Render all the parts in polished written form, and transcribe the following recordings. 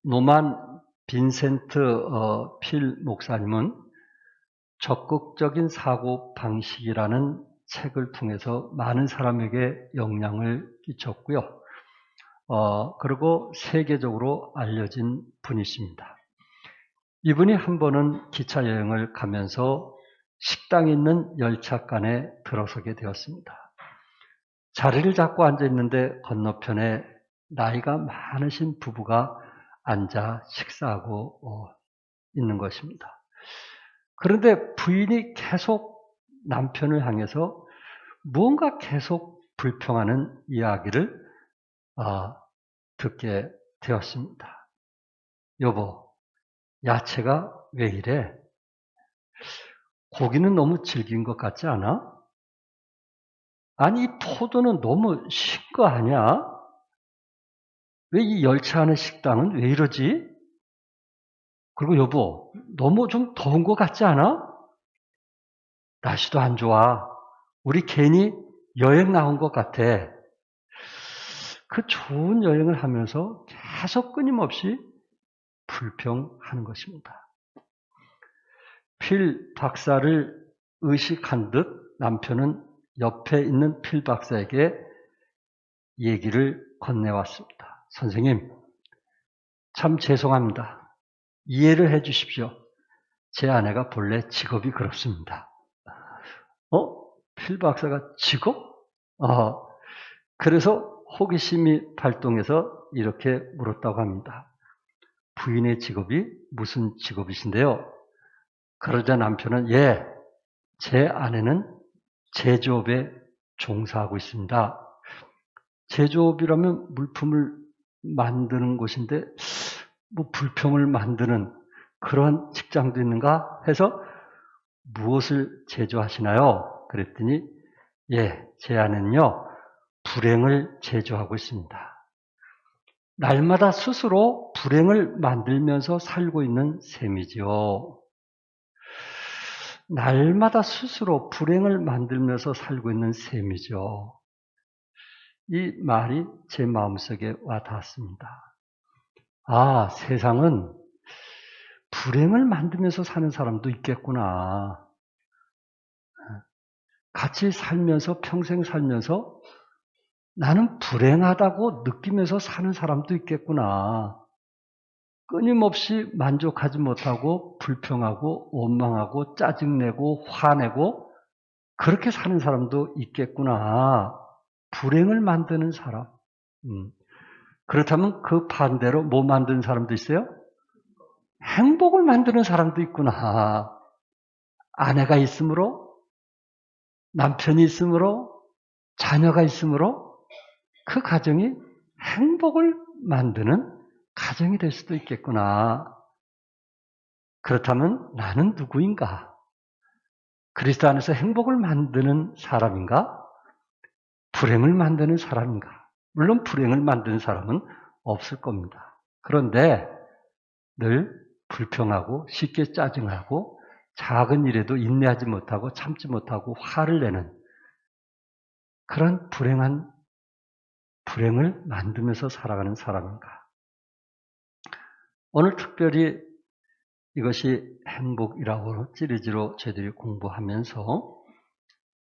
노만 빈센트 필 목사님은 적극적인 사고 방식이라는 책을 통해서 많은 사람에게 영향을 끼쳤고요. 그리고 세계적으로 알려진 분이십니다. 이분이 한 번은 기차 여행을 가면서 식당에 있는 열차간에 들어서게 되었습니다. 자리를 잡고 앉아 있는데 건너편에 나이가 많으신 부부가 앉아 식사하고 있는 것입니다. 그런데 부인이 계속 남편을 향해서 무언가 계속 불평하는 이야기를 듣게 되었습니다. 여보, 야채가 왜 이래? 고기는 너무 질긴 것 같지 않아? 아니, 이 포도는 너무 신 거 아니야? 왜 이 열차 안의 식당은 왜 이러지? 그리고 여보, 너무 좀 더운 것 같지 않아? 날씨도 안 좋아. 우리 괜히 여행 나온 것 같아. 그 좋은 여행을 하면서 계속 끊임없이 불평하는 것입니다. 필 박사를 의식한 듯 남편은 옆에 있는 필 박사에게 얘기를 건네왔습니다. 선생님, 참 죄송합니다. 이해를 해 주십시오. 제 아내가 본래 직업이 그렇습니다. 필 박사가 직업? 그래서 호기심이 발동해서 이렇게 물었다고 합니다. 부인의 직업이 무슨 직업이신데요? 그러자 남편은 제 아내는 제조업에 종사하고 있습니다. 제조업이라면 물품을 만드는 곳인데 뭐 불평을 만드는 그런 직장도 있는가 해서 무엇을 제조하시나요? 그랬더니 제 아내는요 불행을 제조하고 있습니다. 날마다 스스로 불행을 만들면서 살고 있는 셈이지요. 날마다 스스로 불행을 만들면서 살고 있는 셈이죠. 이 말이 제 마음속에 와 닿았습니다. 세상은 불행을 만들면서 사는 사람도 있겠구나. 같이 살면서 평생 살면서 나는 불행하다고 느끼면서 사는 사람도 있겠구나. 끊임없이 만족하지 못하고 불평하고 원망하고 짜증내고 화내고 그렇게 사는 사람도 있겠구나. 불행을 만드는 사람. 그렇다면 그 반대로 뭐 만드는 사람도 있어요? 행복을 만드는 사람도 있구나. 아내가 있으므로, 남편이 있으므로, 자녀가 있으므로 그 가정이 행복을 만드는 가정이 될 수도 있겠구나. 그렇다면 나는 누구인가? 그리스도 안에서 행복을 만드는 사람인가? 불행을 만드는 사람인가? 물론 불행을 만드는 사람은 없을 겁니다. 그런데 늘 불평하고 쉽게 짜증하고 작은 일에도 인내하지 못하고 참지 못하고 화를 내는 그런 불행을 만들면서 살아가는 사람인가? 오늘 특별히 이것이 행복이라고 시리즈로 저희들이 공부하면서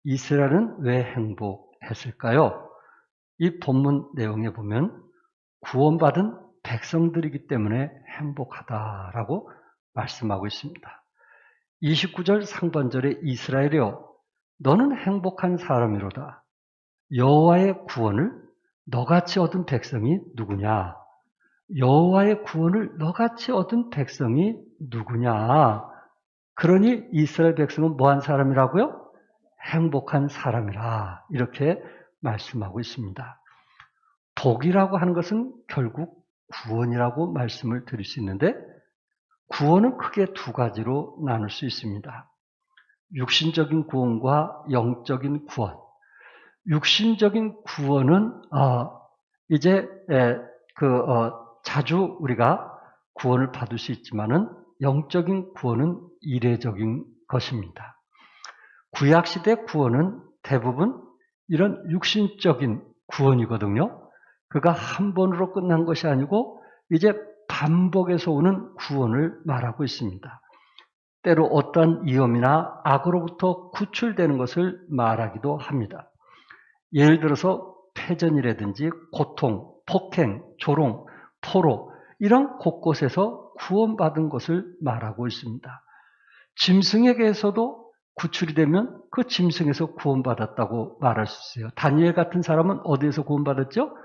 이스라엘은 왜 행복했을까요? 이 본문 내용에 보면 구원받은 백성들이기 때문에 행복하다라고 말씀하고 있습니다. 29절 상반절에 이스라엘이여 너는 행복한 사람이로다. 여호와의 구원을 너같이 얻은 백성이 누구냐? 여호와의 구원을 너같이 얻은 백성이 누구냐? 그러니 이스라엘 백성은 뭐한 사람이라고요? 행복한 사람이라 이렇게 말씀하고 있습니다. 복이라고 하는 것은 결국 구원이라고 말씀을 드릴 수 있는데 구원은 크게 두 가지로 나눌 수 있습니다. 육신적인 구원과 영적인 구원. 육신적인 구원은 이제 자주 우리가 구원을 받을 수 있지만은 영적인 구원은 이례적인 것입니다. 구약시대 구원은 대부분 이런 육신적인 구원이거든요. 그가 한 번으로 끝난 것이 아니고 이제 반복해서 오는 구원을 말하고 있습니다. 때로 어떠한 위험이나 악으로부터 구출되는 것을 말하기도 합니다. 예를 들어서 패전이라든지 고통, 폭행, 조롱, 포로 이런 곳곳에서 구원받은 것을 말하고 있습니다. 짐승에게서도 구출이 되면 그 짐승에서 구원받았다고 말할 수 있어요. 다니엘 같은 사람은 어디에서 구원받았죠?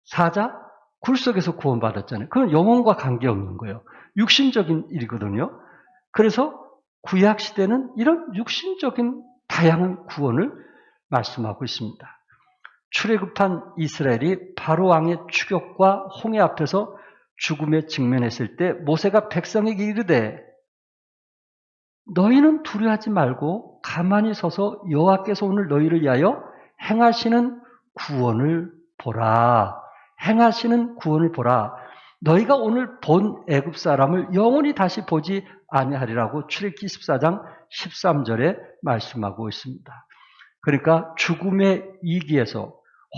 사자? 굴 속에서 구원받았잖아요. 그건 영혼과 관계없는 거예요. 육신적인 일이거든요. 그래서 구약시대는 이런 육신적인 다양한 구원을 말씀하고 있습니다. 출애굽한 이스라엘이 바로 왕의 추격과 홍해 앞에서 죽음에 직면했을 때 모세가 백성에게 이르되 너희는 두려워하지 말고 가만히 서서 여호와께서 오늘 너희를 위하여 행하시는 구원을 보라. 행하시는 구원을 보라. 너희가 오늘 본 애굽 사람을 영원히 다시 보지 아니하리라고 출애굽기 14장 13절에 말씀하고 있습니다. 그러니까 죽음의 이기에서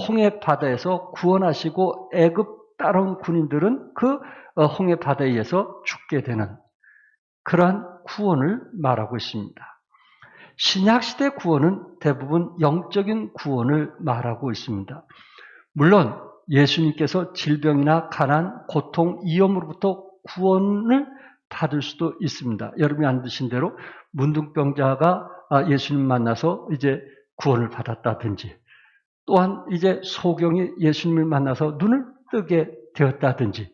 홍해 바다에서 구원하시고 애굽 따라온 군인들은 그 홍해 바다에 의해서 죽게 되는 그러한 구원을 말하고 있습니다. 신약시대 구원은 대부분 영적인 구원을 말하고 있습니다. 물론 예수님께서 질병이나 가난, 고통, 위험으로부터 구원을 받을 수도 있습니다. 여러분이 안 드신 대로 문둥병자가 예수님 만나서 이제 구원을 받았다든지 또한 이제 소경이 예수님을 만나서 눈을 뜨게 되었다든지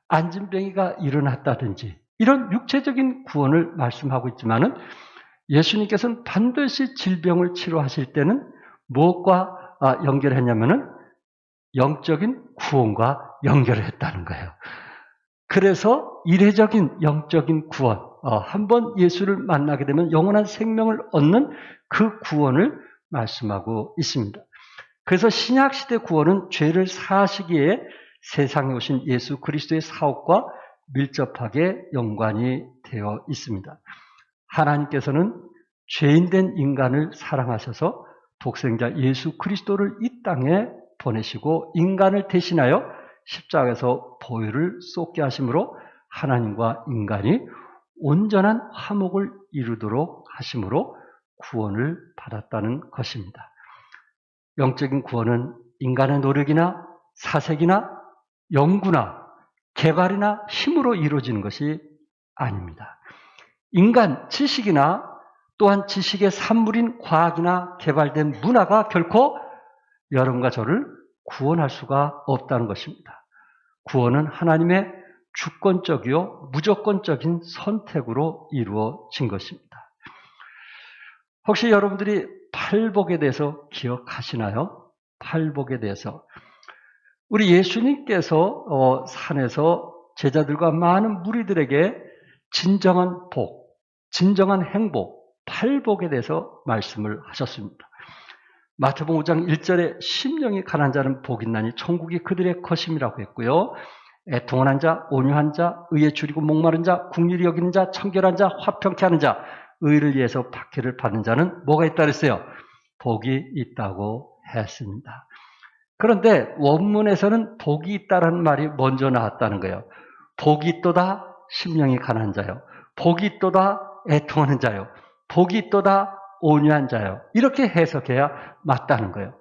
안진병이가 일어났다든지 이런 육체적인 구원을 말씀하고 있지만은 예수님께서는 반드시 질병을 치료하실 때는 무엇과 연결했냐면은 영적인 구원과 연결을 했다는 거예요. 그래서 이례적인 영적인 구원, 한번 예수를 만나게 되면 영원한 생명을 얻는 그 구원을 말씀하고 있습니다. 그래서 신약시대 구원은 죄를 사하시기에 세상에 오신 예수 그리스도의 사역과 밀접하게 연관이 되어 있습니다. 하나님께서는 죄인된 인간을 사랑하셔서 독생자 예수 그리스도를 이 땅에 보내시고 인간을 대신하여 십자가에서 보혈을 쏟게 하심으로 하나님과 인간이 온전한 화목을 이루도록 하심으로 구원을 받았다는 것입니다. 영적인 구원은 인간의 노력이나 사색이나 연구나 개발이나 힘으로 이루어지는 것이 아닙니다. 인간 지식이나 또한 지식의 산물인 과학이나 개발된 문화가 결코 여러분과 저를 구원할 수가 없다는 것입니다. 구원은 하나님의 주권적이요 무조건적인 선택으로 이루어진 것입니다. 혹시 여러분들이 팔복에 대해서 기억하시나요? 팔복에 대해서. 우리 예수님께서 산에서 제자들과 많은 무리들에게 진정한 복, 진정한 행복, 팔복에 대해서 말씀을 하셨습니다. 마태복음 5장 1절에 심령이 가난한 자는 복이 있나니 천국이 그들의 것임이라고 했고요. 애통한 자, 온유한 자, 의에 줄이고 목마른 자, 국률이 여기는 자, 청결한 자, 화평케 하는 자, 의를 위해서 박해를 받는 자는 뭐가 있다 그랬어요? 복이 있다고 했습니다. 그런데 원문에서는 복이 있다라는 말이 먼저 나왔다는 거예요. 복이 있도다 심령이 가난한 자요. 복이 있도다 애통하는 자요. 복이 있도다 온유한 자요. 이렇게 해석해야 맞다는 거예요.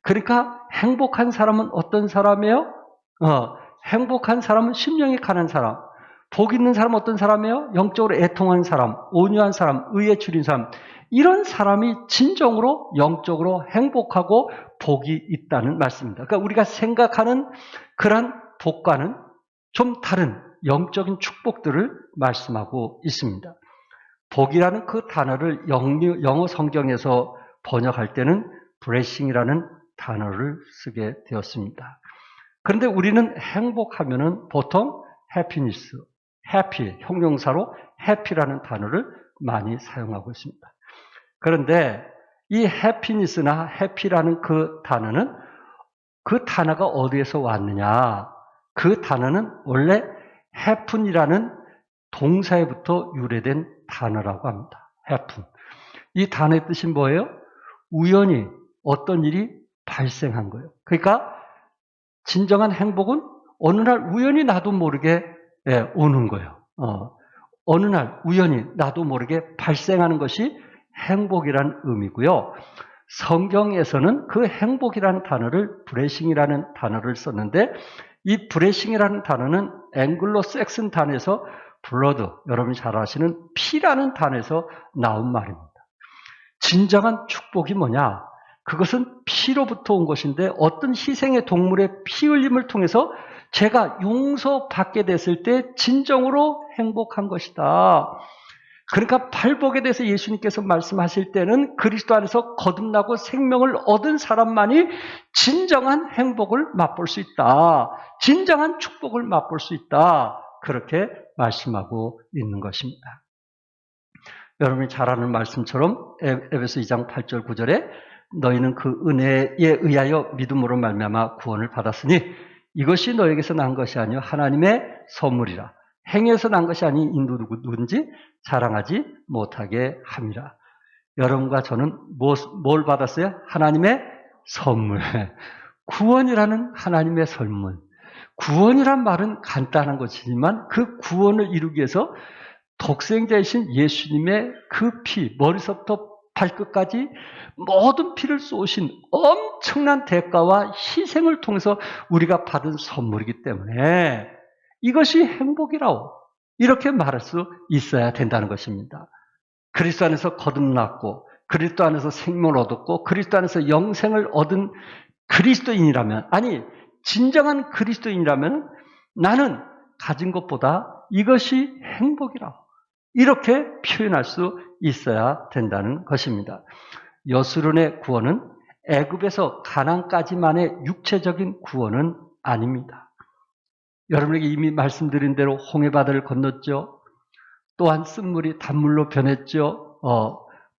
그러니까 행복한 사람은 어떤 사람이에요? 행복한 사람은 심령이 가난한 사람. 복 있는 사람은 어떤 사람이에요? 영적으로 애통한 사람, 온유한 사람, 의에 줄인 사람. 이런 사람이 진정으로 영적으로 행복하고 복이 있다는 말씀입니다. 그러니까 우리가 생각하는 그런 복과는 좀 다른 영적인 축복들을 말씀하고 있습니다. 복이라는 그 단어를 영어 성경에서 번역할 때는 blessing이라는 단어를 쓰게 되었습니다. 그런데 우리는 행복하면은 보통 happiness, happy, 형용사로 happy라는 단어를 많이 사용하고 있습니다. 그런데 이 happiness나 happy라는 그 단어는 그 단어가 어디에서 왔느냐? 그 단어는 원래 happen이라는 동사에부터 유래된 단어라고 합니다. happen. 이 단어의 뜻이 뭐예요? 우연히 어떤 일이 발생한 거예요. 그러니까 진정한 행복은 어느 날 우연히 나도 모르게 오는 거예요. 어느 날 우연히 나도 모르게 발생하는 것이 행복이라는 의미고요. 성경에서는 그 행복이라는 단어를 브레싱이라는 단어를 썼는데 이 브레싱이라는 단어는 앵글로 섹슨 단어에서 블러드, 여러분이 잘 아시는 피라는 단어에서 나온 말입니다. 진정한 축복이 뭐냐? 그것은 피로부터 온 것인데 어떤 희생의 동물의 피 흘림을 통해서 제가 용서받게 됐을 때 진정으로 행복한 것이다. 그러니까 팔복에 대해서 예수님께서 말씀하실 때는 그리스도 안에서 거듭나고 생명을 얻은 사람만이 진정한 행복을 맛볼 수 있다. 진정한 축복을 맛볼 수 있다. 그렇게 말씀하고 있는 것입니다. 여러분이 잘 아는 말씀처럼 에베소 2장 8절 9절에 너희는 그 은혜에 의하여 믿음으로 말미암아 구원을 받았으니 이것이 너에게서 난 것이 아니요 하나님의 선물이라. 행위에서 난 것이 아닌 누구든지 자랑하지 못하게 함이라. 여러분과 저는 뭘 받았어요? 하나님의 선물. 구원이라는 하나님의 선물. 구원이란 말은 간단한 것이지만 그 구원을 이루기 위해서 독생자이신 예수님의 그 피, 머리서부터 발끝까지 모든 피를 쏘신 엄청난 대가와 희생을 통해서 우리가 받은 선물이기 때문에 이것이 행복이라고 이렇게 말할 수 있어야 된다는 것입니다. 그리스도 안에서 거듭났고 그리스도 안에서 생명을 얻었고 그리스도 안에서 영생을 얻은 그리스도인이라면, 아니 진정한 그리스도인이라면 나는 가진 것보다 이것이 행복이라고 이렇게 표현할 수 있어야 된다는 것입니다. 여수론의 구원은 애굽에서 가나안까지만의 육체적인 구원은 아닙니다. 여러분에게 이미 말씀드린 대로 홍해바다를 건넜죠. 또한 쓴물이 단물로 변했죠.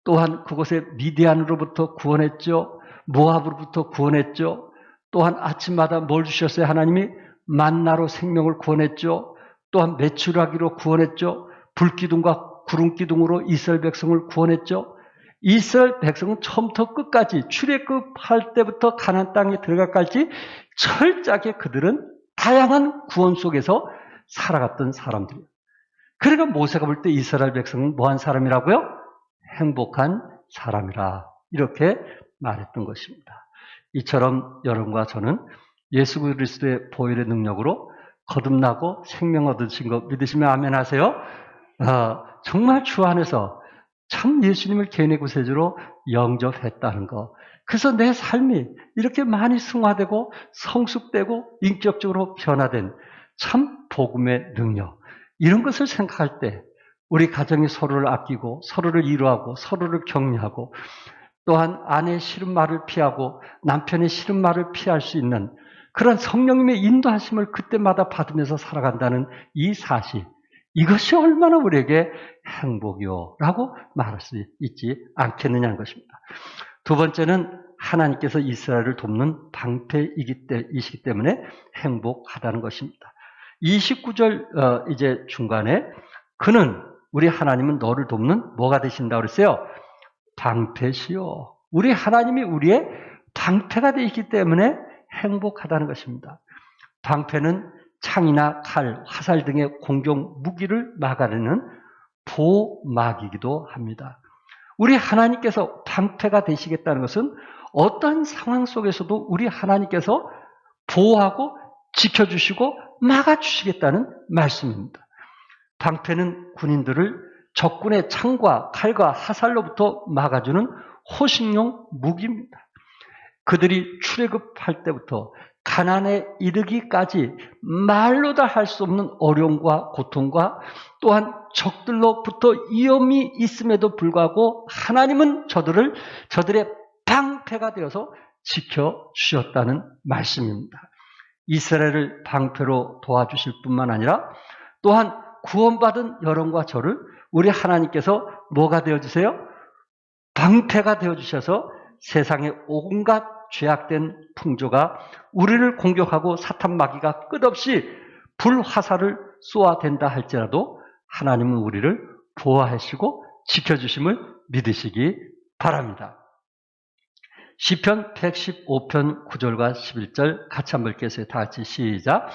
또한 그곳에 미디안으로부터 구원했죠. 모압으로부터 구원했죠. 또한 아침마다 뭘 주셨어요? 하나님이 만나로 생명을 구원했죠. 또한 메추라기로 구원했죠. 불기둥과 구름기둥으로 이스라엘 백성을 구원했죠. 이스라엘 백성은 처음부터 끝까지 출애굽할 때부터 가나안 땅에 들어갈까지 철저하게 그들은 다양한 구원 속에서 살아갔던 사람들이에요. 그러니까 모세가 볼 때 이스라엘 백성은 뭐한 사람이라고요? 행복한 사람이라 이렇게 말했던 것입니다. 이처럼 여러분과 저는 예수 그리스도의 보혈의 능력으로 거듭나고 생명 얻으신 거 믿으시면 아멘 하세요. 정말 주 안에서 참 예수님을 개인의 구세주로 영접했다는 거. 그래서 내 삶이 이렇게 많이 승화되고 성숙되고 인격적으로 변화된 참 복음의 능력. 이런 것을 생각할 때 우리 가정이 서로를 아끼고 서로를 이루하고 서로를 격려하고 또한 아내의 싫은 말을 피하고 남편의 싫은 말을 피할 수 있는 그런 성령님의 인도하심을 그때마다 받으면서 살아간다는 이 사실. 이것이 얼마나 우리에게 행복이요 라고 말할 수 있지 않겠느냐는 것입니다. 두 번째는 하나님께서 이스라엘을 돕는 방패이시기 때문에 행복하다는 것입니다. 29절 이제 중간에 그는 우리 하나님은 너를 돕는 뭐가 되신다고 그랬어요? 방패시요. 우리 하나님이 우리의 방패가 되시기 때문에 행복하다는 것입니다. 방패는 창이나 칼, 화살 등의 공격 무기를 막아내는 보막이기도 합니다. 우리 하나님께서 방패가 되시겠다는 것은 어떠한 상황 속에서도 우리 하나님께서 보호하고 지켜주시고 막아주시겠다는 말씀입니다. 방패는 군인들을 적군의 창과 칼과 화살로부터 막아주는 호신용 무기입니다. 그들이 출애굽할 때부터 가나안에 이르기까지 말로 다 할 수 없는 어려움과 고통과 또한 적들로부터 위험이 있음에도 불구하고 하나님은 저들의 방패가 되어서 지켜주셨다는 말씀입니다. 이스라엘을 방패로 도와주실 뿐만 아니라 또한 구원받은 여러분과 저를 우리 하나님께서 뭐가 되어주세요? 방패가 되어주셔서 세상의 온갖 죄악된 풍조가 우리를 공격하고 사탄 마귀가 끝없이 불화살을 쏘아댄다 할지라도 하나님은 우리를 보호하시고 지켜주심을 믿으시기 바랍니다. 시편 115편 9절과 11절 같이 한번 읽겠어요. 다 같이 시작.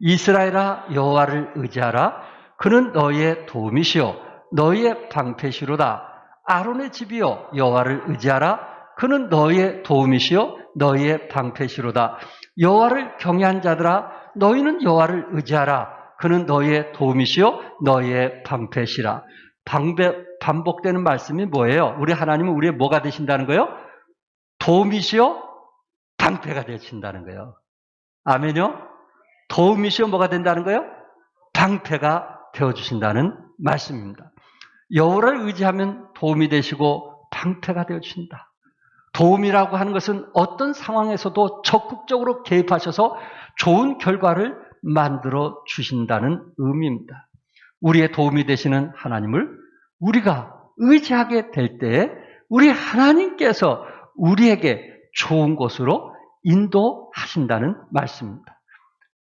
이스라엘아 여호와를 의지하라. 그는 너희의 도움이시요 너희의 방패시로다. 아론의 집이여 여호와를 의지하라. 그는 너희의 도움이시요 너희의 방패시로다. 여호와를 경외한 자들아 너희는 여호와를 의지하라. 그는 너희의 도움이시요 너희의 방패시라. 반복되는 말씀이 뭐예요? 우리 하나님은 우리의 뭐가 되신다는 거예요? 도움이시요 방패가 되신다는 거예요. 아멘요? 도움이시요 뭐가 된다는 거예요? 방패가 되어주신다는 말씀입니다. 여호와를 의지하면 도움이 되시고 방패가 되어주신다. 도움이라고 하는 것은 어떤 상황에서도 적극적으로 개입하셔서 좋은 결과를 만들어 주신다는 의미입니다. 우리의 도움이 되시는 하나님을 우리가 의지하게 될 때에 우리 하나님께서 우리에게 좋은 곳으로 인도하신다는 말씀입니다.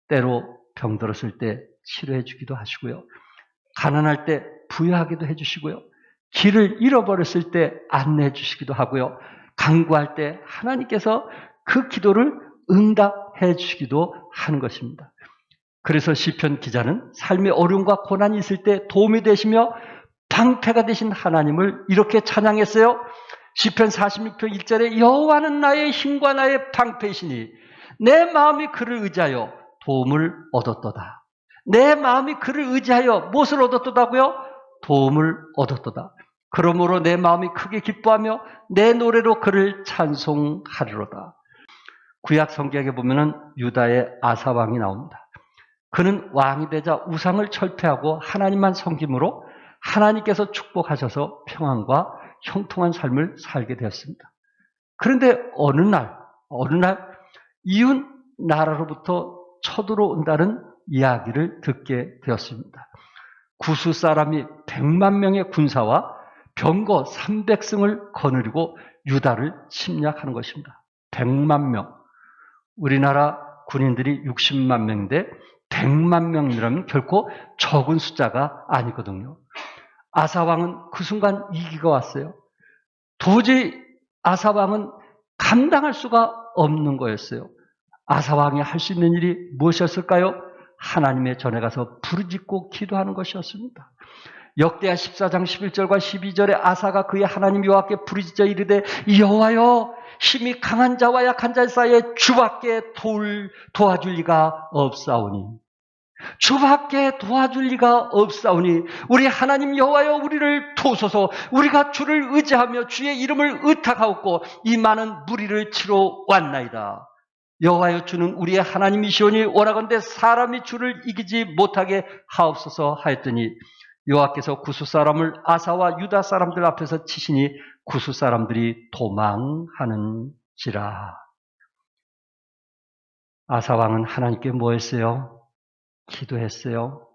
때로 병들었을 때 치료해 주기도 하시고요. 가난할 때 부여하기도 해주시고요. 길을 잃어버렸을 때 안내해 주시기도 하고요. 간구할 때 하나님께서 그 기도를 응답해 주시기도 하는 것입니다. 그래서 시편 기자는 삶의 어려움과 고난이 있을 때 도움이 되시며 방패가 되신 하나님을 이렇게 찬양했어요. 시편 46편 1절에 여호와는 나의 힘과 나의 방패이시니 내 마음이 그를 의지하여 도움을 얻었도다. 내 마음이 그를 의지하여 무엇을 얻었도다고요? 도움을 얻었도다. 그러므로 내 마음이 크게 기뻐하며 내 노래로 그를 찬송하리로다. 구약 성경에 보면은 유다의 아사 왕이 나옵니다. 그는 왕이 되자 우상을 철폐하고 하나님만 섬김으로 하나님께서 축복하셔서 평안과 형통한 삶을 살게 되었습니다. 그런데 어느 날 이웃 나라로부터 쳐들어온다는 이야기를 듣게 되었습니다. 구스 사람이 100만 명의 군사와 병거 300승을 거느리고 유다를 침략하는 것입니다. 100만 명. 우리나라 군인들이 60만 명인데 100만 명이라면 결코 적은 숫자가 아니거든요. 아사왕은 그 순간 위기가 왔어요. 도저히 아사왕은 감당할 수가 없는 거였어요. 아사왕이 할 수 있는 일이 무엇이었을까요? 하나님의 전에 가서 부르짖고 기도하는 것이었습니다. 역대하 14장 11절과 12절에 아사가 그의 하나님 여호와께 부르짖어 이르되 여호와여 힘이 강한 자와 약한 자 사이에 주밖에 도와줄 리가 없사오니 주밖에 도와줄 리가 없사오니 우리 하나님 여호와여 우리를 도우소서. 우리가 주를 의지하며 주의 이름을 의탁하옵고 이 많은 무리를 치러 왔나이다. 여호와여 주는 우리의 하나님이시오니 원하건대 사람이 주를 이기지 못하게 하옵소서 하였더니 여호와께서 구스 사람을 아사와 유다 사람들 앞에서 치시니 구스 사람들이 도망하는지라. 아사 왕은 하나님께 뭐 했어요? 기도했어요.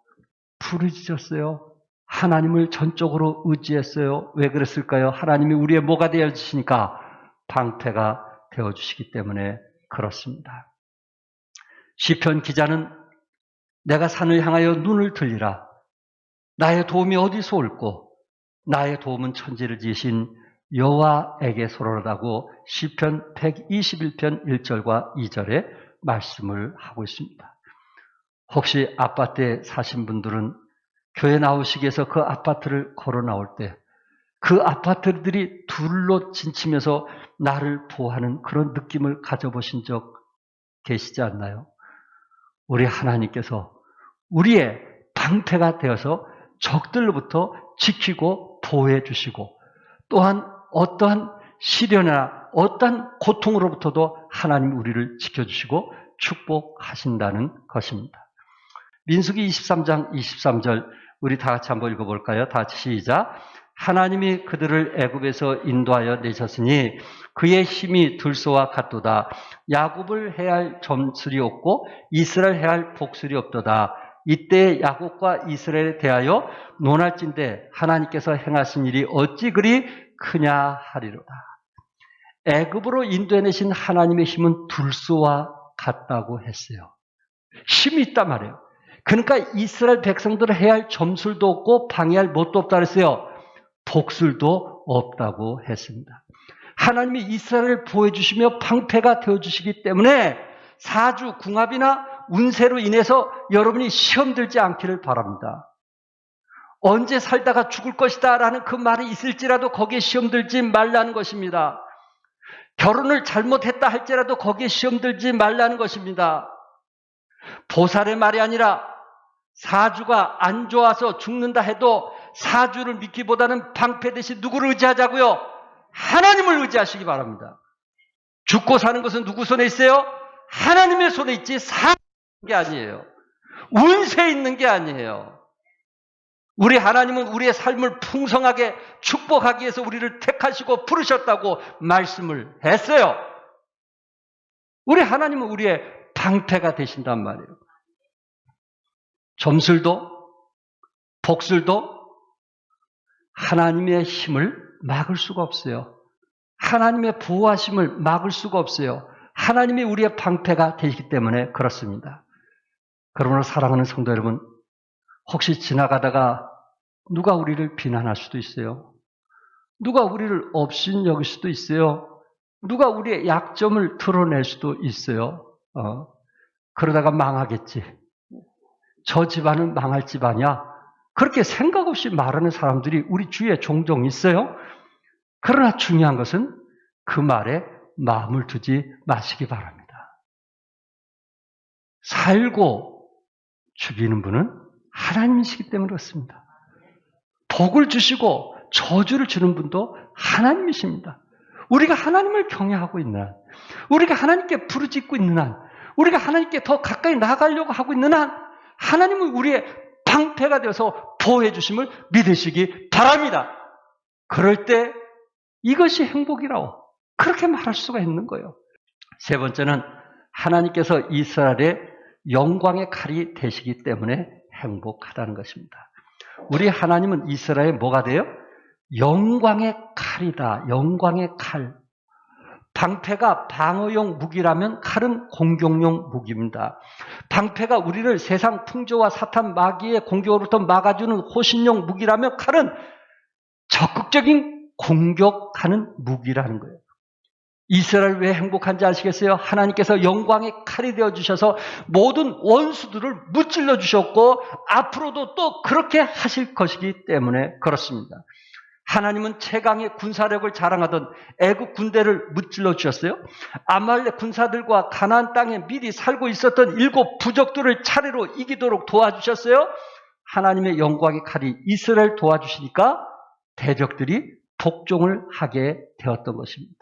부르짖었어요. 하나님을 전적으로 의지했어요. 왜 그랬을까요? 하나님이 우리의 뭐가 되어주시니까 방패가 되어주시기 때문에 그렇습니다. 시편 기자는 내가 산을 향하여 눈을 들리라. 나의 도움이 어디서 올꼬? 나의 도움은 천지를 지으신 여호와에게서로라고 시편 121편 1절과 2절에 말씀을 하고 있습니다. 혹시 아파트에 사신 분들은 교회 나오시기 위해서 그 아파트를 걸어 나올 때 그 아파트들이 둘로 진치면서 나를 보호하는 그런 느낌을 가져보신 적 계시지 않나요? 우리 하나님께서 우리의 방패가 되어서 적들로부터 지키고 보호해 주시고 또한 어떠한 시련이나 어떠한 고통으로부터도 하나님 우리를 지켜주시고 축복하신다는 것입니다. 민수기 23장 23절 우리 다 같이 한번 읽어볼까요? 다 같이 시작. 하나님이 그들을 애굽에서 인도하여 내셨으니 그의 힘이 들소와 같도다. 야곱을 해할 점술이 없고 이스라엘 해할 복술이 없도다. 이때 야곱과 이스라엘에 대하여 논할진대 하나님께서 행하신 일이 어찌 그리 크냐 하리로다. 애굽으로 인도해내신 하나님의 힘은 들소와 같다고 했어요. 힘이 있단 말이에요. 그러니까 이스라엘 백성들을 해야 할 점술도 없고 방해할 뭣도 없다 그랬어요. 복술도 없다고 했습니다. 하나님이 이스라엘을 보호해 주시며 방패가 되어주시기 때문에 사주, 궁합이나 운세로 인해서 여러분이 시험 들지 않기를 바랍니다. 언제 살다가 죽을 것이다 라는 그 말이 있을지라도 거기에 시험 들지 말라는 것입니다. 결혼을 잘못했다 할지라도 거기에 시험 들지 말라는 것입니다. 보살의 말이 아니라 사주가 안 좋아서 죽는다 해도 사주를 믿기보다는 방패 대신 누구를 의지하자고요? 하나님을 의지하시기 바랍니다. 죽고 사는 것은 누구 손에 있어요? 하나님의 손에 있지 사람의 게 아니에요. 운세에 있는 게 아니에요. 우리 하나님은 우리의 삶을 풍성하게 축복하기 위해서 우리를 택하시고 부르셨다고 말씀을 했어요. 우리 하나님은 우리의 방패가 되신단 말이에요. 점술도 복술도 하나님의 힘을 막을 수가 없어요. 하나님의 보호하심을 막을 수가 없어요. 하나님이 우리의 방패가 되시기 때문에 그렇습니다. 그러므로 사랑하는 성도 여러분, 혹시 지나가다가 누가 우리를 비난할 수도 있어요. 누가 우리를 업신 여길 수도 있어요. 누가 우리의 약점을 드러낼 수도 있어요. 그러다가 망하겠지. 저 집안은 망할 집안이야. 그렇게 생각 없이 말하는 사람들이 우리 주위에 종종 있어요. 그러나 중요한 것은 그 말에 마음을 두지 마시기 바랍니다. 살고 죽이는 분은 하나님이시기 때문에 그렇습니다. 복을 주시고 저주를 주는 분도 하나님이십니다. 우리가 하나님을 경외하고 있는 한, 우리가 하나님께 부르짖고 있는 한, 우리가 하나님께 더 가까이 나가려고 하고 있는 한, 하나님은 우리의 방패가 되어서 보호해 주심을 믿으시기 바랍니다. 그럴 때 이것이 행복이라고 그렇게 말할 수가 있는 거예요. 세 번째는 하나님께서 이스라엘의 영광의 칼이 되시기 때문에 행복하다는 것입니다. 우리 하나님은 이스라엘의 뭐가 돼요? 영광의 칼이다. 영광의 칼. 방패가 방어용 무기라면 칼은 공격용 무기입니다. 방패가 우리를 세상 풍조와 사탄 마귀의 공격으로부터 막아주는 호신용 무기라면 칼은 적극적인 공격하는 무기라는 거예요. 이스라엘 왜 행복한지 아시겠어요? 하나님께서 영광의 칼이 되어주셔서 모든 원수들을 무찔러 주셨고 앞으로도 또 그렇게 하실 것이기 때문에 그렇습니다. 하나님은 최강의 군사력을 자랑하던 애국 군대를 무찔러 주셨어요. 아말렉 군사들과 가나안 땅에 미리 살고 있었던 7 부족들을 차례로 이기도록 도와주셨어요. 하나님의 영광의 칼이 이스라엘 도와주시니까 대적들이 복종을 하게 되었던 것입니다.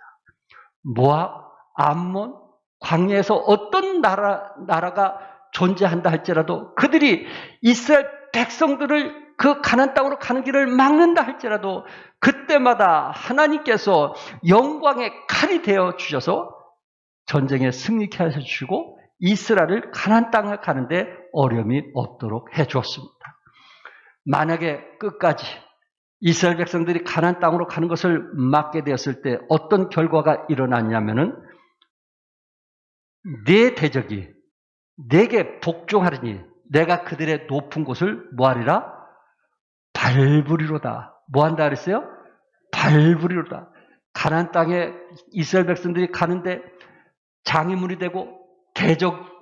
모압, 암몬, 광야에서 어떤 나라가 존재한다 할지라도 그들이 이스라엘 백성들을 그 가나안 땅으로 가는 길을 막는다 할지라도 그때마다 하나님께서 영광의 칼이 되어 주셔서 전쟁에 승리케 하셔주시고 이스라엘을 가나안 땅을 가는데 어려움이 없도록 해주었습니다. 만약에 끝까지 이스라엘 백성들이 가나안 땅으로 가는 것을 막게 되었을 때 어떤 결과가 일어났냐면은 내 대적이 내게 복종하리니 내가 그들의 높은 곳을 뭐하리라? 밟으리로다. 뭐한다 그랬어요? 밟으리로다. 가나안 땅에 이스라엘 백성들이 가는데 장애물이 되고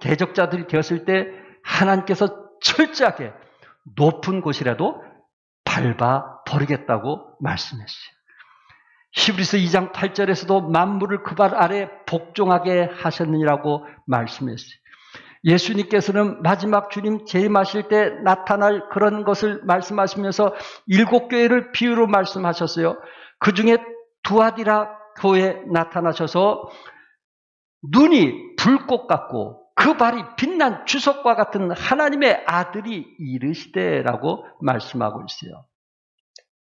대적자들이 되었을 때 하나님께서 철저하게 높은 곳이라도 밟아 버리겠다고 말씀했어요. 히브리서 2장 8절에서도 만물을 그 발 아래 복종하게 하셨느니라고 말씀했어요. 예수님께서는 마지막 주님 재림하실 때 나타날 그런 것을 말씀하시면서 7교회를 비유로 말씀하셨어요. 그 중에 두아디라 교회에 나타나셔서 눈이 불꽃 같고 그 발이 빛난 주석과 같은 하나님의 아들이 이르시되라고 말씀하고 있어요.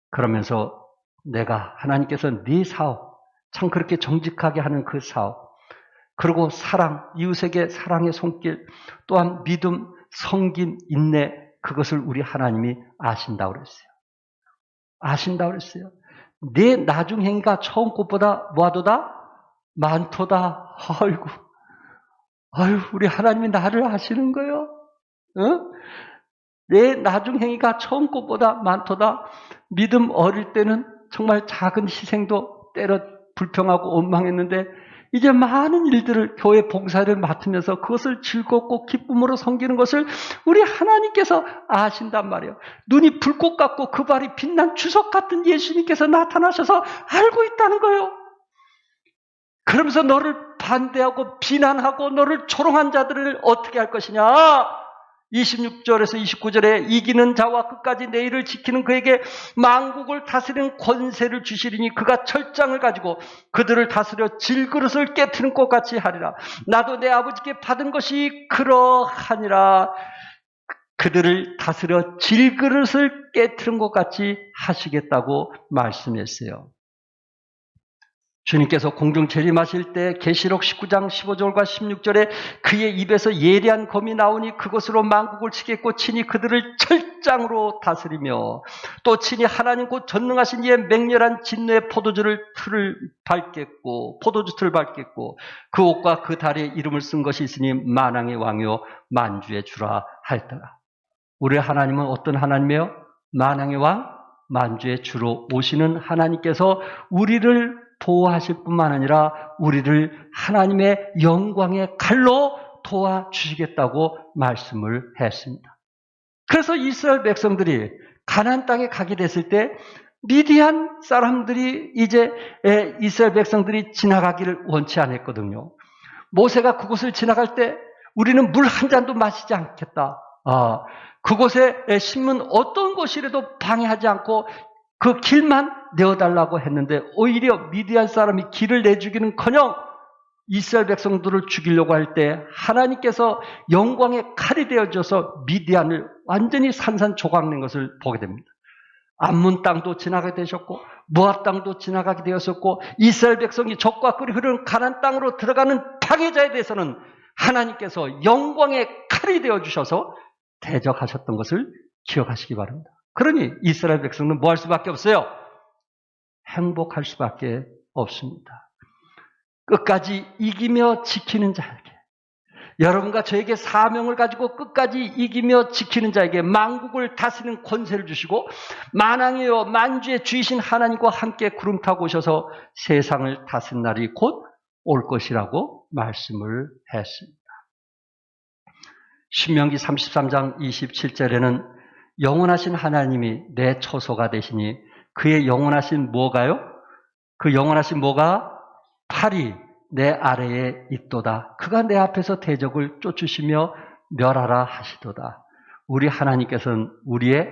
그러면서 내가 하나님께서 네 사업, 참 그렇게 정직하게 하는 그 사업, 그리고 사랑, 이웃에게 사랑의 손길, 또한 믿음, 섬김, 인내, 그것을 우리 하나님이 아신다고 그랬어요. 아신다고 그랬어요. 내 나중 행위가 처음 것보다 뭐하도다? 많도다. 아이고, 우리 하나님이 나를 아시는 거예요. 내 나중 행위가 처음 것보다 많도다. 믿음 어릴 때는 정말 작은 희생도 때려 불평하고 원망했는데 이제 많은 일들을 교회 봉사를 맡으면서 그것을 즐겁고 기쁨으로 섬기는 것을 우리 하나님께서 아신단 말이에요. 눈이 불꽃 같고 그 발이 빛난 주석 같은 예수님께서 나타나셔서 알고 있다는 거예요. 그러면서 너를 반대하고 비난하고 너를 조롱한 자들을 어떻게 할 것이냐? 26절에서 29절에 이기는 자와 끝까지 내 일을 지키는 그에게 만국을 다스리는 권세를 주시리니 그가 철장을 가지고 그들을 다스려 질그릇을 깨트는 것 같이 하리라. 나도 내 아버지께 받은 것이 그러하니라. 그들을 다스려 질그릇을 깨트는 것 같이 하시겠다고 말씀했어요. 주님께서 공중 재림하실 때 계시록 19장 15절과 16절에 그의 입에서 예리한 검이 나오니 그것으로 만국을 치겠고 친히 그들을 철장으로 다스리며 또 친히 하나님 곧 전능하신 이의 맹렬한 진노의 포도주 틀을 밟겠고 그 옷과 그 다리에 이름을 쓴 것이 있으니 만왕의 왕이요 만주의 주라 할더라. 우리 하나님은 어떤 하나님이에요? 만왕의 왕, 만주의 주로 오시는 하나님께서 우리를 보호하실 뿐만 아니라 우리를 하나님의 영광의 칼로 도와주시겠다고 말씀을 했습니다. 그래서 이스라엘 백성들이 가나안 땅에 가게 됐을 때 미디안 사람들이 이제 이스라엘 백성들이 지나가기를 원치 않았거든요. 모세가 그곳을 지나갈 때 우리는 물 한 잔도 마시지 않겠다. 그곳에 심은 어떤 것이라도 방해하지 않고 그 길만 내어달라고 했는데 오히려 미디안 사람이 길을 내주기는커녕 이스라엘 백성들을 죽이려고 할 때 하나님께서 영광의 칼이 되어져서 미디안을 완전히 산산조각낸 것을 보게 됩니다. 암몬 땅도 지나가게 되셨고 모압 땅도 지나가게 되었었고 이스라엘 백성이 적과 꿀이 흐르는 가나안 땅으로 들어가는 방해자에 대해서는 하나님께서 영광의 칼이 되어주셔서 대적하셨던 것을 기억하시기 바랍니다. 그러니 이스라엘 백성은 뭐 할 수밖에 없어요? 행복할 수밖에 없습니다. 끝까지 이기며 지키는 자에게, 여러분과 저에게 사명을 가지고 끝까지 이기며 지키는 자에게 만국을 다스리는 권세를 주시고 만왕이요 만주의 주이신 하나님과 함께 구름 타고 오셔서 세상을 다스린 날이 곧 올 것이라고 말씀을 했습니다. 신명기 33장 27절에는 영원하신 하나님이 내 처소가 되시니 그의 영원하신 뭐가요? 그 영원하신 뭐가? 팔이 내 아래에 있도다. 그가 내 앞에서 대적을 쫓으시며 멸하라 하시도다. 우리 하나님께서는 우리의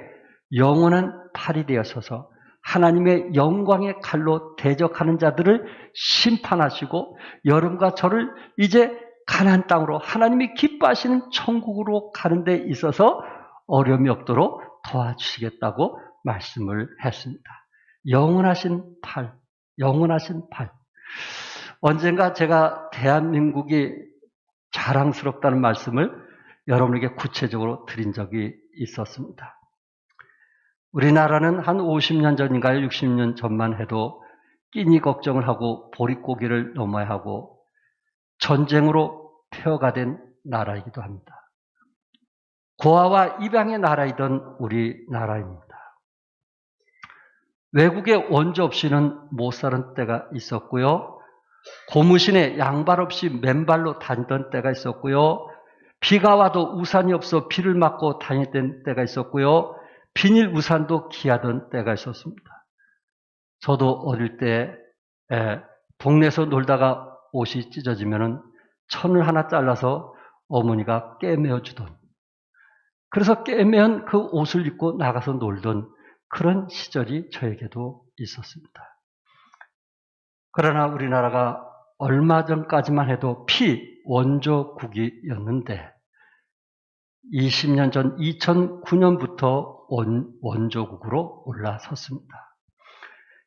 영원한 팔이 되어서서 하나님의 영광의 칼로 대적하는 자들을 심판하시고 여러분과 저를 이제 가나안 땅으로 하나님이 기뻐하시는 천국으로 가는 데 있어서 어려움이 없도록 도와주시겠다고 말씀을 했습니다. 영원하신 팔, 영원하신 팔. 언젠가 제가 대한민국이 자랑스럽다는 말씀을 여러분에게 구체적으로 드린 적이 있었습니다. 우리나라는 한 50년 전인가요? 60년 전만 해도 끼니 걱정을 하고 보릿고개를 넘어야 하고 전쟁으로 폐허가 된 나라이기도 합니다. 고아와 입양의 나라이던 우리나라입니다. 외국의 원조 없이는 못 사는 때가 있었고요. 고무신에 양발 없이 맨발로 다니던 때가 있었고요. 비가 와도 우산이 없어 비를 맞고 다녔던 때가 있었고요. 비닐 우산도 귀하던 때가 있었습니다. 저도 어릴 때 동네에서 놀다가 옷이 찢어지면 천을 하나 잘라서 어머니가 꿰매어 주던, 그래서 꿰매은 그 옷을 입고 나가서 놀던 그런 시절이 저에게도 있었습니다. 그러나 우리나라가 얼마 전까지만 해도 피원조국이었는데 20년 전 2009년부터 원조국으로 올라섰습니다.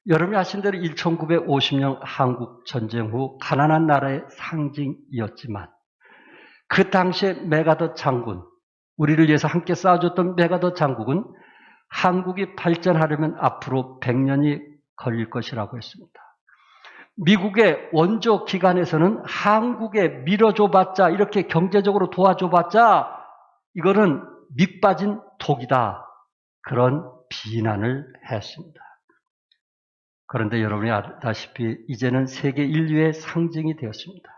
여러분이 아신 대로 1950년 한국 전쟁 후 가난한 나라의 상징이었지만 그 당시에 메가더 장군, 우리를 위해서 함께 싸워줬던 메가더 장군은 한국이 발전하려면 앞으로 100년이 걸릴 것이라고 했습니다. 미국의 원조 기관에서는 한국에 밀어줘봤자, 이렇게 경제적으로 도와줘봤자 이거는 밑빠진 독이다, 그런 비난을 했습니다. 그런데 여러분이 아다시피 이제는 세계 인류의 상징이 되었습니다.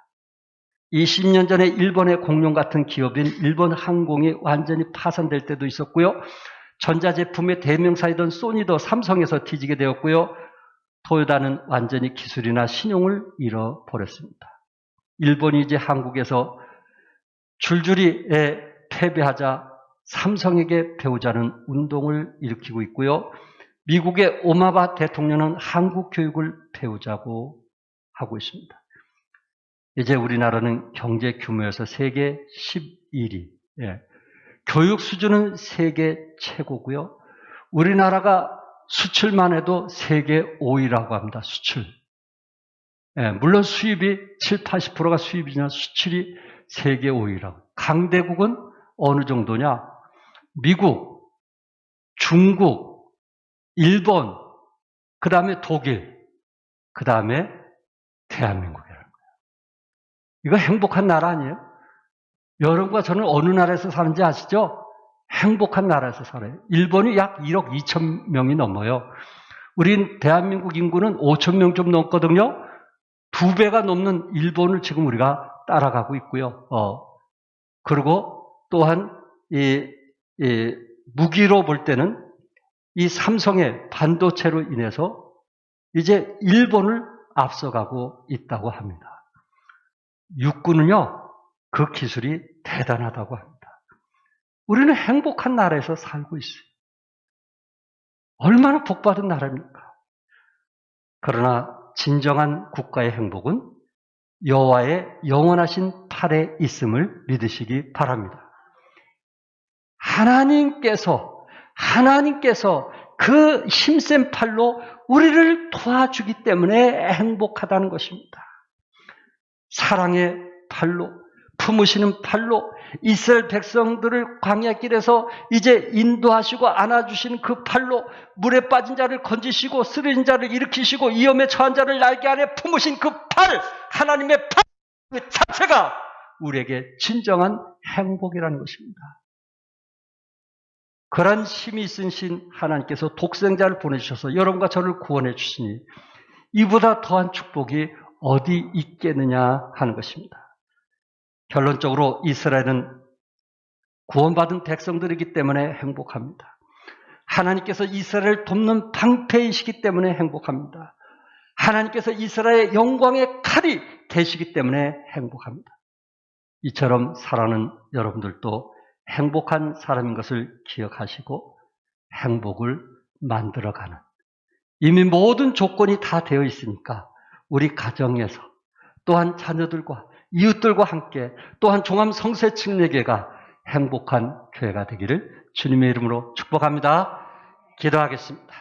20년 전에 일본의 공룡 같은 기업인 일본 항공이 완전히 파산될 때도 있었고요. 전자제품의 대명사이던 소니도 삼성에서 뒤지게 되었고요. 토요타는 완전히 기술이나 신용을 잃어버렸습니다. 일본이 이제 한국에서 줄줄이 패배하자 삼성에게 배우자는 운동을 일으키고 있고요. 미국의 오바마 대통령은 한국 교육을 배우자고 하고 있습니다. 이제 우리나라는 경제 규모에서 세계 11위, 교육 수준은 세계 최고고요. 우리나라가 수출만 해도 세계 5위라고 합니다. 수출. 물론 수입이 7, 80%가 수입이냐 수출이 세계 5위라고. 강대국은 어느 정도냐? 미국, 중국, 일본, 그 다음에 독일, 그 다음에 대한민국이라는 거예요. 이거 행복한 나라 아니에요? 여러분과 저는 어느 나라에서 사는지 아시죠? 행복한 나라에서 살아요. 일본이 약 1억 2천 명이 넘어요. 우린 대한민국 인구는 5천 명 좀 넘거든요. 2배가 넘는 일본을 지금 우리가 따라가고 있고요. 그리고 또한 무기로 볼 때는 이 삼성의 반도체로 인해서 이제 일본을 앞서가고 있다고 합니다. 육군은요, 그 기술이 대단하다고 합니다. 우리는 행복한 나라에서 살고 있어요. 얼마나 복받은 나라입니까? 그러나 진정한 국가의 행복은 여호와의 영원하신 팔에 있음을 믿으시기 바랍니다. 하나님께서 그 힘센 팔로 우리를 도와주기 때문에 행복하다는 것입니다. 사랑의 팔로, 품으시는 팔로 이스라엘 백성들을 광야길에서 이제 인도하시고 안아주신 그 팔로 물에 빠진 자를 건지시고 쓰러진 자를 일으키시고 위험에 처한 자를 날개 아래 품으신 그 팔, 하나님의 팔 그 자체가 우리에게 진정한 행복이라는 것입니다. 그런 힘이 있으신 하나님께서 독생자를 보내주셔서 여러분과 저를 구원해 주시니 이보다 더한 축복이 어디 있겠느냐 하는 것입니다. 결론적으로 이스라엘은 구원받은 백성들이기 때문에 행복합니다. 하나님께서 이스라엘을 돕는 방패이시기 때문에 행복합니다. 하나님께서 이스라엘의 영광의 칼이 되시기 때문에 행복합니다. 이처럼 살아가는 여러분들도 행복한 사람인 것을 기억하시고 행복을 만들어가는, 이미 모든 조건이 다 되어 있으니까 우리 가정에서 또한 자녀들과 이웃들과 함께 또한 종합 성세 침례교회가 행복한 교회가 되기를 주님의 이름으로 축복합니다. 기도하겠습니다.